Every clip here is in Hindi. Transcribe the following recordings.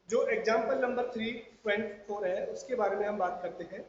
जो एग्जाम्पल नंबर 3.4 है उसके बारे में हम बात करते हैं।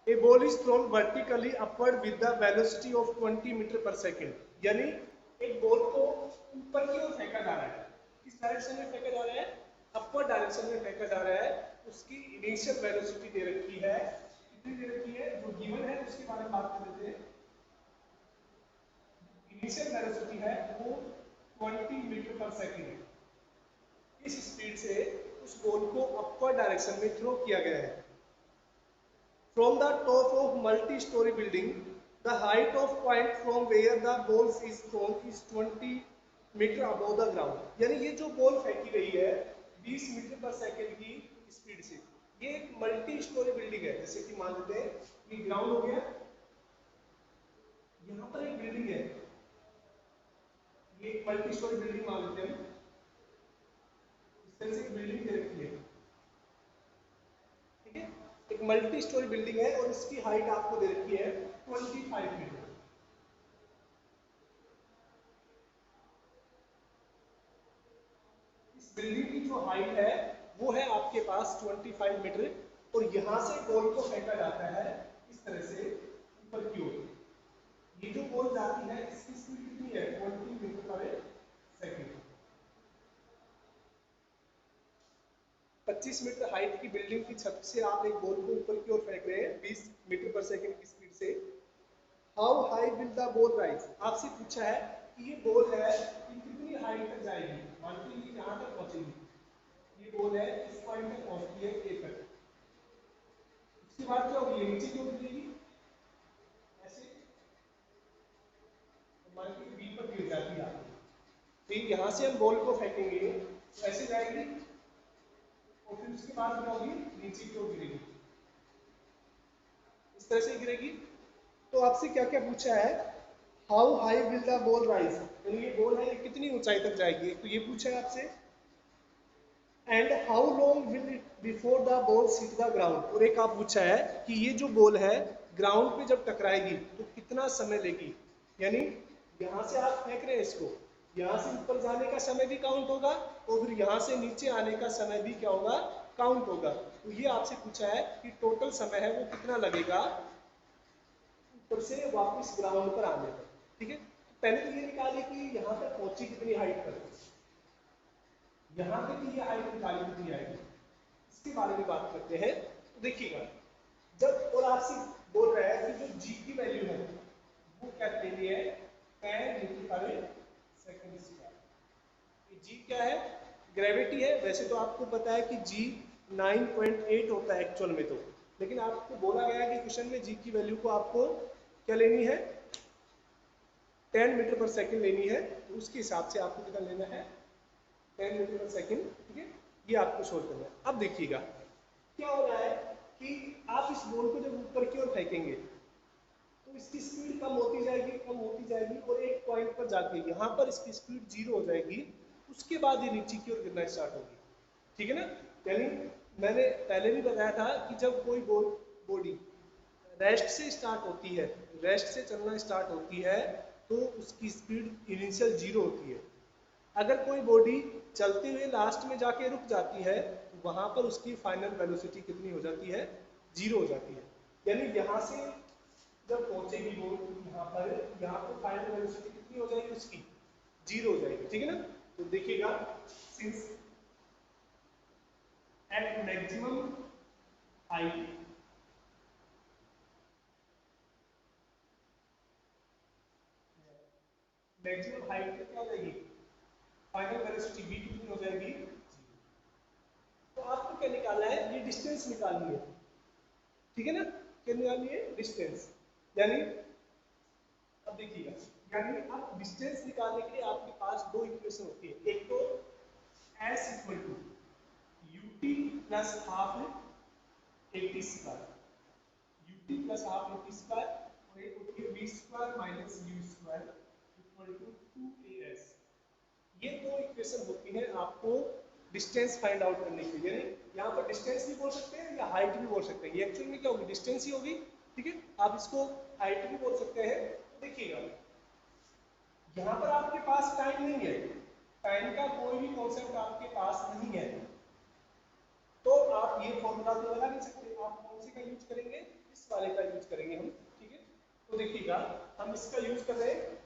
A ball is thrown vertically upward with the velocity of 20 metre per second. यानी एक बॉल को ऊपर की ओर फेंका जा रहा है। किस डायरेक्शन में फेंका जा रहा है? अपवर्ड डायरेक्शन में फेंका जा रहा है। उसकी इनिशियल वेलोसिटी दे रखी है, कितनी दे रखी है जो गिवन है उसके बारे में बात कर लेते हैं। इनिशियल वेलोसिटी है वो 20 मीटर पर सेकेंड। इस स्पीड से उस बॉल को अपवर्ड डायरेक्शन में थ्रो किया गया है। From the top of multi-story building, the height of point from where the ball is thrown is 20 metre above the ground। यानी ये जो बॉल फेंकी गई है 20 मीटर पर सेकेंड की स्पीड से, ये एक मल्टी स्टोरी बिल्डिंग है। जैसे कि मान लेते हैं ये ग्राउंड हो गया, यहाँ पर एक बिल्डिंग है, ये एक मल्टी स्टोरी बिल्डिंग मान लेते हैं। इस तरह से एक बिल्डिंग दे रखी है, ठीक है, एक मल्टी स्टोरी बिल्डिंग है और इसकी हाइट आपको दे रखी है 25 मीटर। इस बिल्डिंग की जो हाइट है वो है आपके पास 25 मीटर और यहां से बॉल को फेंका जाता है इस तरह से ऊपर की ओर। ये जो बॉल जाती है इसकी स्पीड कितनी है? 20 metre per second. 25 metre height की बिल्डिंग की छत से आप एक बॉल को ऊपर की ओर फेंक रहे हैं 20 मीटर पर सेकेंड की स्पीड से। How high will the ball rise? आपसे पूछा है कि ये बॉल है कि कितनी हाइट तक जाएगी। मानते हैं यहाँ तक पहुंचेगी। ये बॉल है इस पॉइंट तक पहुंचती है ए तक, उसके बाद क्या होगी? नीचे क्यों गिरेगी? ऐसे मान लीजिए बी पर गिर जाती है आपकी, तो यहाँ से हम बॉल को फेंकेंगे तो ऐसे जाएगी और फिर उसके बाद क्या होगी? नीचे क्यों गिरेगी? इस तरह से गिरेगी। तो आपसे क्या क्या पूछा है? How high will the ball rise, यानी ये बॉल है ये कितनी ऊंचाई तक जाएगी, तो ये पूछा है आपसे। And how long will it before the ball hit the ground, और एक आप पूछा है कि ये जो बॉल है ग्राउंड पे जब टकराएगी तो कितना समय लेगी। यानी यहाँ से आप फेंक रहे हैं इसको, यहाँ से ऊपर जाने का समय भी काउंट होगा और फिर यहाँ से नीचे आने का समय भी क्या होगा? काउंट होगा। तो ये आपसे पूछा है कि टोटल समय है वो कितना लगेगा ऊपर से वापस ग्राउंड पर आने पर। ठीक है, तो पहले तो ये निकालिए कि यहाँ तक पहुंची कितनी हाइट पर, यहाँ तक की ये हाइट निकाली कितनी आएगी, इसके बारे में बात करते हैं। तो देखिएगा, जब और आपसे बोल रहा है कि जो जी की वैल्यू है वो क्या लेनी है? 10 मीटर पर सेकंड स्क्वायर। जी क्या है? ग्रेविटी है। वैसे तो आपको पता है कि जी 9.8 होता है एक्चुअल में, तो लेकिन आपको बोला गया है कि क्वेश्चन में जी की वैल्यू को आपको क्या लेनी है? 10 मीटर पर सेकंड लेनी है। तो उसके हिसाब से आपको कितना लेना है? 10 मीटर पर सेकंड। ठीक है, ये आपको सोल्व करना है। अब देखिएगा क्या हो रहा है कि आप इस बॉल को जब ऊपर की ओर फेंकेंगे तो इसकी स्पीड कम होती जाएगी, कम होती जाएगी और एक पॉइंट पर जाके यहाँ पर इसकी स्पीड 0 हो जाएगी। उसके बाद ये नीचे की ओर गिरना स्टार्ट होगी। ठीक है ना? यानी मैंने पहले भी बताया था कि जब कोई बॉडी रेस्ट से स्टार्ट होती है, रेस्ट से चलना स्टार्ट होती है तो उसकी स्पीड इनिशियल 0 होती है। अगर कोई बॉडी चलते हुए लास्ट में जाके रुक जाती है तो वहां पर उसकी फाइनल वेलोसिटी कितनी हो जाती है? 0 हो जाती है। यानी यहाँ से जब पहुंचेगी वो यहाँ पर, यहाँ पर फाइनल वेलोसिटी कितनी हो जाएगी उसकी? 0 हो जाएगी। ठीक है ना? तो देखिएगा, since at maximum height, maximum height पे क्या हो जाएगी? फाइनल वेलोसिटी v कितनी हो जाएगी? तो आपको क्या निकालना है? ये डिस्टेंस निकालनी है। ठीक है ना? क्या निकालनी है? डिस्टेंस। यानी अब देखिएगा, यानी अब डिस्टेंस निकालने के लिए आपके पास दो इक्वेशन होती है। एक तो s equal to u t plus half a t square, u t plus half a t square, और एक होती है v square minus u square equal to 2as। ये दो इक्वेशन होती है आपको डिस्टेंस फाइंड आउट करने के लिए। यानी यहाँ पर डिस्टेंस भी बोल सकते हैं या हाइट भी बोल सकते हैं। ये एक्चुअल में क्या होगी? डिस्टेंस ही होगी। ठीक है, आप इसको हाइट भी बोल सकते हैं। देखिएगा, यहाँ पर आपके पास टाइम नहीं है, टाइम का कोई भी कॉन्सेप्ट आपके पास नहीं है। ये फॉर्मूला तो लगा नहीं सकते, आप कौन से का यूज करेंगे, इस वाले का यूज करेंगे हम, ठीक है। तो देखिएगा हम इसका यूज कर रहे हैं,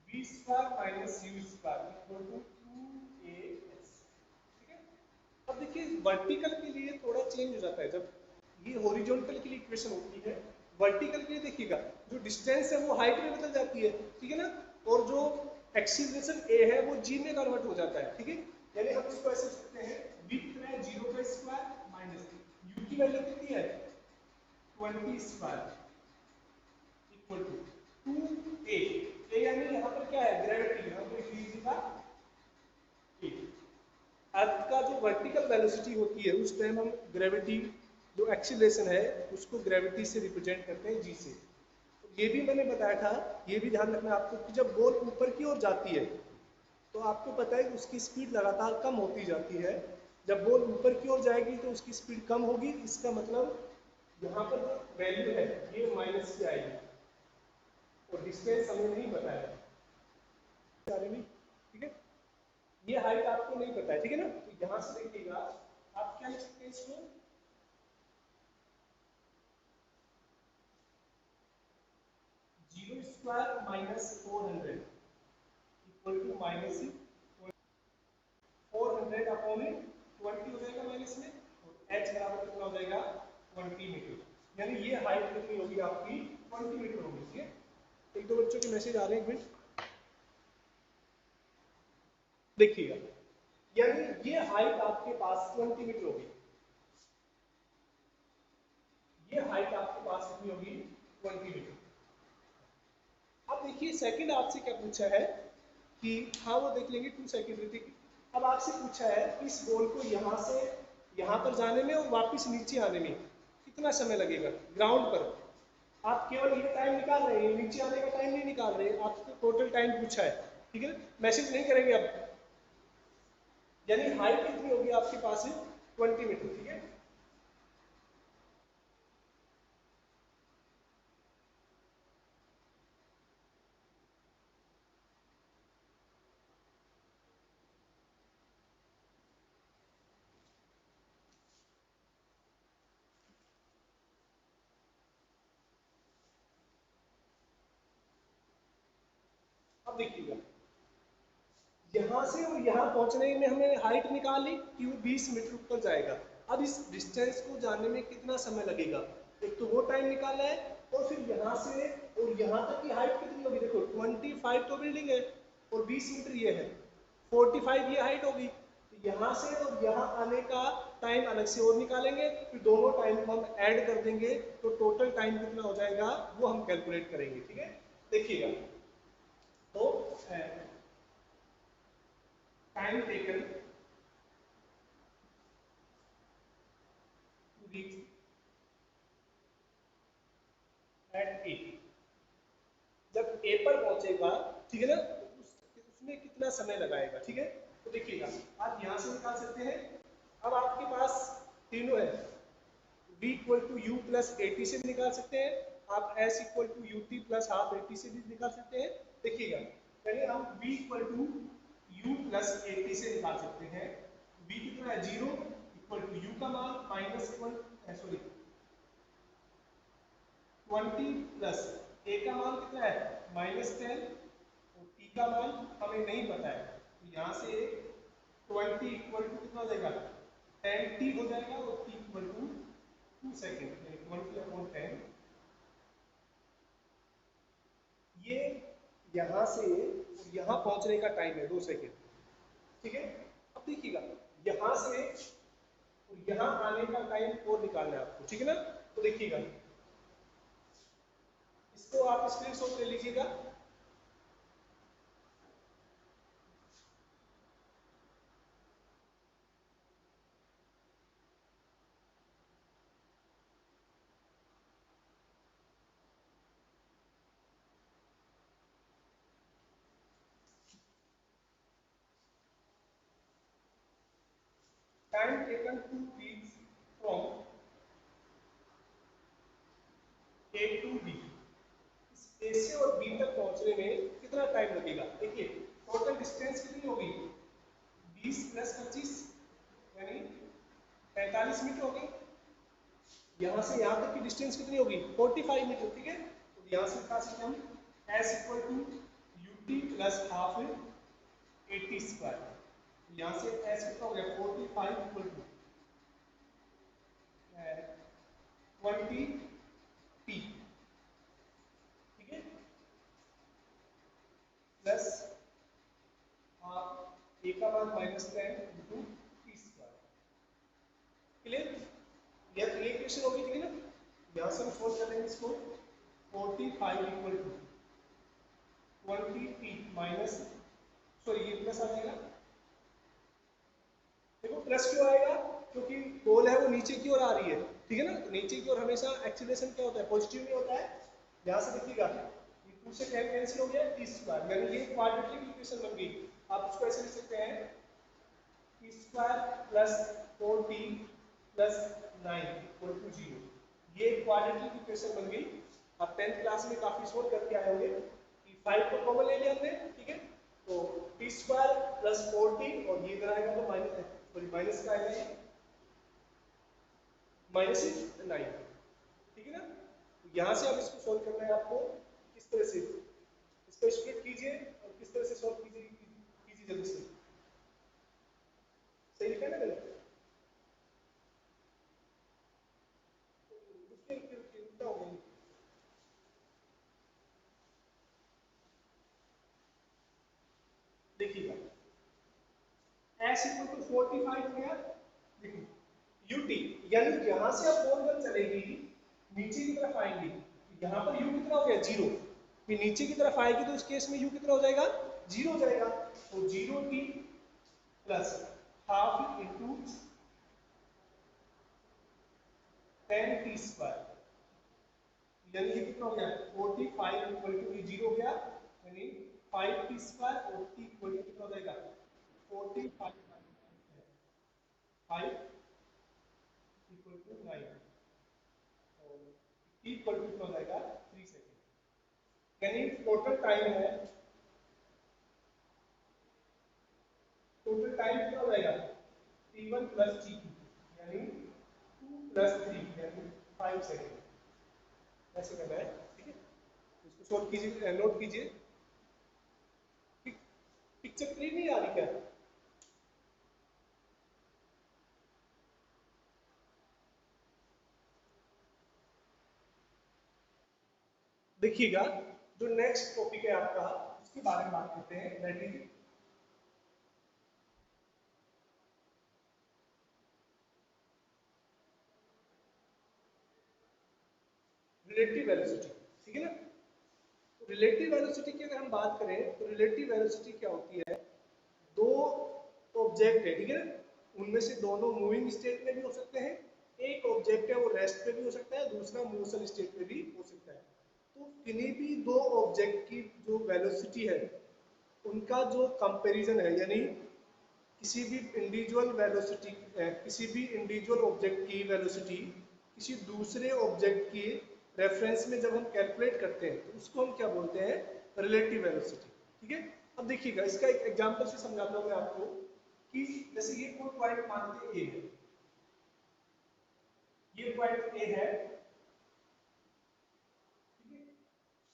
v square minus u square equal to 2as, ठीक है। अब देखिए वर्टिकल के लिए थोड़ा चेंज हो जाता है, जब ये हॉरिजॉन्टल के लिए इक्वेशन होती है, वर्टिकल के लिए देखिएगा जो डिस्टेंस है वो हाइट में बदल जाती है, ठीक है ना, और जो एक्सीलरेशन ए है वो जी में कन्वर्ट हो जाता है, ठीक है। यानी हम इसको ऐसे लिख सकते हैं, बी कितना है, 0 का स्क्वायर माइनस यू की वैल्यू कितनी है, 20 स्क्वायर इक्वल टू 2a, ए यानी यहाँ पर क्या है, ग्रेविटी, यहाँ पर इज का ए। अर्थ का जो वर्टिकल वेलोसिटी होती है उस टाइम हम ग्रेविटी जो एक्सीलरेशन है उसको ग्रेविटी से रिप्रेजेंट करते हैं, जी से। तो ये भी मैंने बताया था, ये भी ध्यान रखना आपको कि जब बॉल ऊपर की ओर जाती है तो आपको पता है कि उसकी स्पीड लगातार कम होती जाती है, जब बॉल ऊपर की ओर जाएगी तो उसकी स्पीड कम होगी, इसका मतलब यहाँ पर जो वैल्यू है ये माइनस की आएगी, और डिस्टेंस हमें नहीं पता है बारे में, ठीक है। ये हाइट आपको नहीं पता है, ठीक है ना, तो यहाँ से देखिएगा आप क्या लिख सकते हैं इसको, 0 square minus 400 equal to minus 400 upon 20 हो जाएगा माइनस में, और h बराबर कितना हो जाएगा, 20 मीटर। यानी ये हाइट कितनी होगी आपकी, 20 मीटर होगी, ठीक है। एक दो बच्चों के मैसेज आ रहे हैं, एक मिनट देखिएगा, यानी ये हाइट आपके पास 20 मीटर होगी, ये हाइट आपके पास कितनी होगी, 20 मीटर। अब देखिए सेकंड आपसे क्या पूछा है कि, हाँ वो देख लेंगे 2 सेकंड ऋतिक। अब आपसे पूछा है कि इस बॉल को यहाँ से यहाँ पर जाने में और वापस नीचे आने में कितना समय लगेगा ग्राउंड पर। आप केवल ये टाइम निकाल रहे हैं, नीचे आने का टाइम नहीं निकाल रहे हैं, आपको टोटल टाइम पूछा है, ठीक है। मैसेज नहीं करेंगे अब, यानी हाइट कितनी होगी आपके पास है, 20 मीटर, ठीक है। अब देखिएगा यहाँ से और यहाँ पहुँचने में हमें हाइट निकाली कि वो 20 मीटर ऊपर जाएगा। अब इस डिस्टेंस को जानने में कितना समय लगेगा, एक तो वो टाइम निकालना है, और फिर यहाँ से और यहाँ तक की हाइट कितनी होगी, देखो 25 तो बिल्डिंग है और 20 मीटर ये है, 45 ये हाइट होगी। तो यहाँ से और यहाँ आने का टाइम अलग से और निकालेंगे, फिर दोनों टाइम को हम ऐड कर देंगे तो टोटल टाइम कितना हो जाएगा वो हम कैलकुलेट करेंगे, ठीक है। देखिएगा तो time taken to reach at A, जब ए पर पहुंचेगा, ठीक है ना, तो उसमें कितना समय लगाएगा, ठीक है। तो देखिएगा आप यहाँ से निकाल सकते हैं, अब आपके पास तीनों है, v equal to u plus a t से भी निकाल सकते हैं, आप s equal to u t plus half a t से भी निकाल सकते हैं। देखिएगा पहले हम v equal to u plus a t से निकाल सकते हैं, v कितना है 0 इक्वल टू यू का मान माइनस 1 सॉरी 20 प्लस ए का मान कितना है -10, और टी का मान हमें नहीं पता है, तो यहाँ से 20 इक्वल टू कितना हो जाएगा 10 टी हो जाएगा, और टी इक्वल टू 2 सेकेंड, 20/10। ये यहाँ से यहाँ पहुँचने का टाइम है 2 सेकेंड, ठीक है। अब देखिएगा यहाँ से और यहाँ आने का टाइम और निकालना है आपको, ठीक है ना। तो देखिएगा इसको आप स्क्रीनशॉट ले लीजिएगा, time taken to reach from से और बी तक पहुंचने में कितना टाइम लगेगा। देखिए टोटल डिस्टेंस कितनी होगी, 20 + 25 यानी 45 मीटर होगी। यहाँ से यहाँ तक की डिस्टेंस कितनी होगी, 45 मीटर। ठीक है, तो यहाँ से लिखा सकते हम s = ut + हाफ 80²। यहाँ से s कितना हो गया, 45 = 20 t। ठीक है, प्लस हाफ a का मान -10 × t²। क्लियर, ये इक्वेशन होगी। ठीक है ना, यहाँ से हम सोल्व कर लेंगे इसको। 45 = 20t माइनस, सॉरी ये प्लस आ जाएगा। देखो प्लस क्यों आएगा, क्योंकि बॉल है वो नीचे की ओर आ रही है। ठीक है ना, तो नीचे की ओर हमेशा एक्सीलरेशन क्या होता है, पॉजिटिव में होता है। यहाँ से देखिएगा ये 2 से 10 कैंसिल हो गया, t², यानी ये क्वाड्रेटिक इक्वेशन बन गई। आप इसको ऐसे लिख सकते हैं t² + 4t + 9 = 0। ये क्वाड्रेटिक इक्वेशन बन गई। आप 10th क्लास में काफी सोल्व करके आए होंगे कि 5 को कॉमन ले लिया हमने। ठीक है, तो t² + 4t और ये इधर आएगा तो माइनस, सॉरी माइनस का आएगा ये -9। ठीक है ना, तो यहाँ से अब इसको सोल्व करना है आपको। किस तरह से इसको स्प्लिट कीजिए और किस तरह से सोल्व कीजिए जल्दी से। सही लिखा है ना गलत, उल्टा हो गया। देखिएगा s = 45 हो गया। देखिए ut यानी यहां से अब बॉल जब चलेगी नीचे की तरफ आएंगी, यहाँ पर u कितना हो गया, 0। फिर नीचे की तरफ आएगी तो इस केस में u कितना हो जाएगा, 0 हो जाएगा। तो 0t + हाफ × 10t², यानी ये कितना हो गया, 45 = 0 हो गया, यानी 5t² और t कितना हो जाएगा, 45 5 = 9 और t कितना हो जाएगा, 3 सेकेंड। यानी टोटल टाइम कितना हो जाएगा, t1 + t2 यानी 2 + 3 यानी 5 सेकेंड। ऐसे करना है। ठीक है, इसको सोल्व कीजिए, नोट कीजिए। पिक्चर क्लियर नहीं आ रही क्या, देखिएगा जो नेक्स्ट टॉपिक है आपका उसके बारे में बात करते हैं, दैट इज रिलेटिव वेलोसिटी। ठीक है ना, तो रिलेटिव वेलोसिटी की अगर हम बात करें तो रिलेटिव वेलोसिटी क्या होती है, दो ऑब्जेक्ट है, ठीक है ना, उनमें से दोनों मूविंग स्टेट में भी हो सकते हैं। एक ऑब्जेक्ट है वो रेस्ट पे भी हो सकता है, दूसरा मोशन स्टेट में भी हो सकता है। तो किन्हीं भी दो ऑब्जेक्ट की जो वेलोसिटी है उनका जो कंपैरिजन है, यानी किसी भी इंडिविजुअल वेलोसिटी, किसी भी इंडिविजुअल ऑब्जेक्ट की वेलोसिटी किसी दूसरे ऑब्जेक्ट की रेफरेंस में जब हम कैलकुलेट करते हैं तो उसको हम क्या बोलते हैं, रिलेटिव वेलोसिटी। ठीक है, अब देखिएगा इसका एक एग्जांपल से समझाता हूं मैं आपको कि जैसे ये कोई पॉइंट मानते ए है, ये पॉइंट ए है।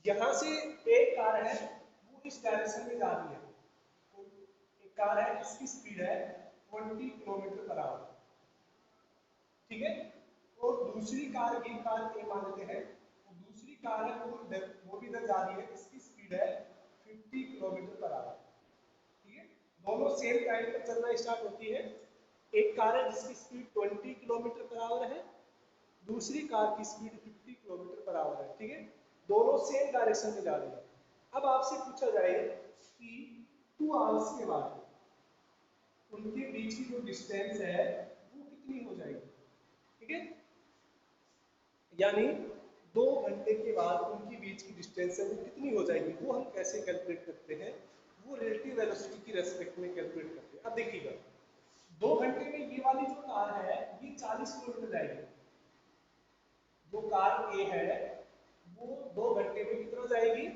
यहां से एक कार है वो इस डायरेक्शन में जा रही है, तो एक कार है इसकी स्पीड है 20 km/h। ठीक है, और दूसरी कार, ये कार ए मान लेते हैं, और दूसरी कार है वो भी इधर जा रही है, इसकी स्पीड है 50 km/h। ठीक है, दोनों सेम टाइम पर चलना स्टार्ट होती है। एक कार है जिसकी स्पीड 20 km/h है, दूसरी कार की स्पीड 50 km/h है। ठीक है, दोनों सेम डायरेक्शन में जा रही है। अब आपसे पूछा जाए कि 2 आवर्स के बाद उनके बीच की जो डिस्टेंस है वो कितनी हो जाएगी। ठीक है, यानी 2 घंटे के बाद उनके बीच की डिस्टेंस है वो कितनी हो जाएगी, वो हम कैसे कैलकुलेट करते हैं, वो रिलेटिव वेलोसिटी की रेस्पेक्ट में कैलकुलेट करते हैं। अब देखिएगा 2 घंटे में ये वाली जो कार है ये 40 किलोमीटर जाएगी। जो कार ए है वो 2 घंटे में कितना जाएगी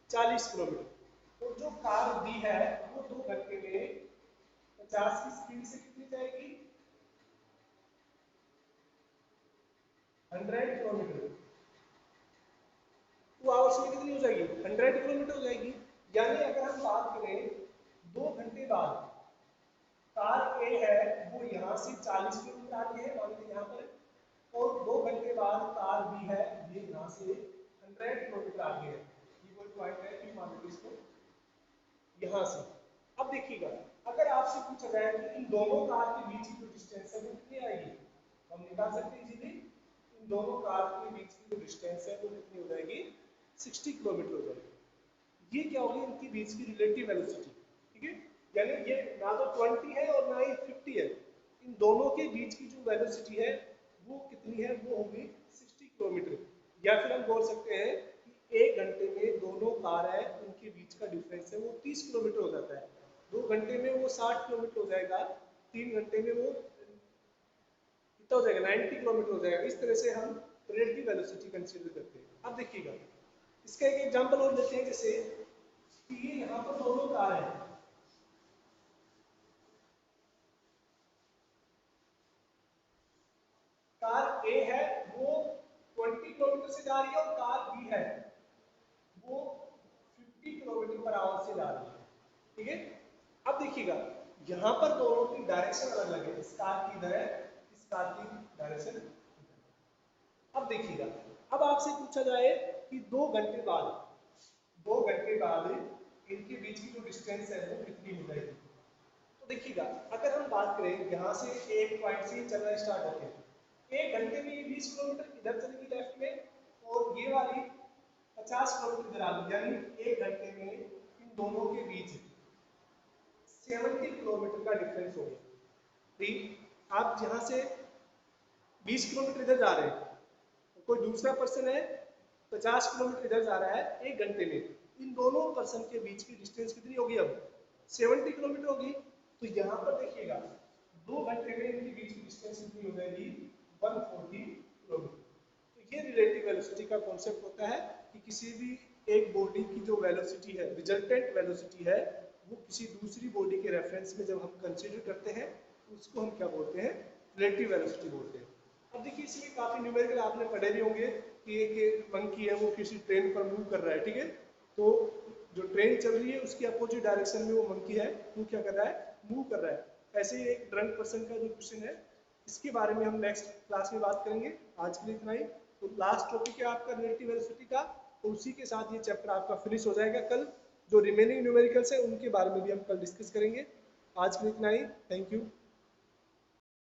40 किलोमीटर। और जो कार दी है वो 2 घंटे में 50 की स्पीड से कितनी जाएगी, 100 किलोमीटर। 2 आवर्स में कितनी हो जाएगी, 100 किलोमीटर हो जाएगी। यानी अगर हम बात करें 2 घंटे बाद कार ए है वो यहाँ से 40 किलोमीटर आगे है, मान लीजिए यहाँ पर, और 2 घंटे बाद कार बी है ये यहाँ से 100 किलोमीटर आगे है। ये कोई पॉइंट है कि मान लीजिए इसको यहाँ से। अब देखिएगा, अगर आपसे पूछा जाए कि इन दोनों कार के बीच की जो डिस्टेंस है वो कितनी आएगी, हम निकाल सकते हैं इजीली। इन दोनों कार के बीच की जो डिस्टेंस है वो कितनी हो जाएगी, 60 किलोमीटर हो जाएगी। ये क्या होगी, इनकी बीच की रिलेटिव वेलोसिटी, ठीक है। यानी ये ना तो 20 है और ना ही 50 है, इन दोनों के बीच की जो वेलोसिटी है वो कितनी है, वो होगी 60 किलोमीटर। या फिर हम बोल सकते हैं कि 1 घंटे में दोनों कार है उनके बीच का डिफरेंस है वो 30 किलोमीटर हो जाता है। 2 घंटे में वो 60 किलोमीटर हो जाएगा, 3 घंटे में वो कितना हो जाएगा, 90 किलोमीटर हो जाएगा। इस तरह से हम रिलेटिव वेलोसिटी कंसीडर करते हैं। अब देखिएगा, इसका एक एग्जांपल और लेते हैं, जैसे कि ये यहाँ पर दोनों कार है, कार ए है वो 20 किलोमीटर से जा रही है और कार बी है वो 50 किलोमीटर पर आवर से जा रही है, ठीक है। अब देखिएगा, यहाँ पर दोनों की डायरेक्शन अलग अलग है, इस कार की इधर है, इस कार की डायरेक्शन। अब देखिएगा, अब आपसे पूछा जाए कि 2 घंटे बाद इनके बीच की जो डिस्टेंस है वो कितनी हो जाएगी। तो देखिएगा, अगर हम बात करें यहाँ से एक पॉइंट से चलना स्टार्ट होते हैं, 1 घंटे में ये 20 किलोमीटर इधर चलेगी लेफ्ट में, और ये वाली 50 किलोमीटर इधर आ गई। यानी 1 घंटे में इन दोनों के बीच 70 किलोमीटर का डिफरेंस हो गया। ठीक, आप यहाँ से 20 किलोमीटर इधर जा रहे हैं, कोई दूसरा पर्सन है 50 किलोमीटर इधर जा रहा है 1 घंटे में, इन दोनों पर्सन के बीच की डिस्टेंस कितनी होगी, अब 70 किलोमीटर होगी। तो यहाँ पर देखिएगा 2 घंटे में इनके बीच की डिस्टेंस कितनी हो जाएगी, 140 किलोमीटर। तो ये रिलेटिव वेलोसिटी का कॉन्सेप्ट होता है कि किसी भी एक बॉडी की जो वेलोसिटी है, रिजल्टेंट वेलोसिटी है, वो किसी दूसरी बॉडी के रेफरेंस में जब हम कंसीडर करते हैं उसको हम क्या बोलते हैं, रिलेटिव वेलोसिटी बोलते हैं। अब देखिए, इसमें काफी न्यूमेरिकल आपने पढ़े भी होंगे कि एक मंकी है वो किसी ट्रेन पर मूव कर रहा है, ठीक है। तो जो ट्रेन चल रही है उसकी अपोजिट डायरेक्शन में वो मंकी है वो क्या कर रहा है, मूव कर रहा है। ऐसे ही एक ड्रंक पर्सन का जो क्वेश्चन है, इसके बारे में हम नेक्स्ट क्लास में बात करेंगे। आज के लिए इतना ही। तो लास्ट टॉपिक है आपका रिलेटिव वेलोसिटी का, तो उसी के साथ ये चैप्टर आपका फिनिश हो जाएगा। कल जो रिमेनिंग न्यूमेरिकल्स है उनके बारे में भी हम कल डिस्कस करेंगे। आज के लिए इतना ही, थैंक यू।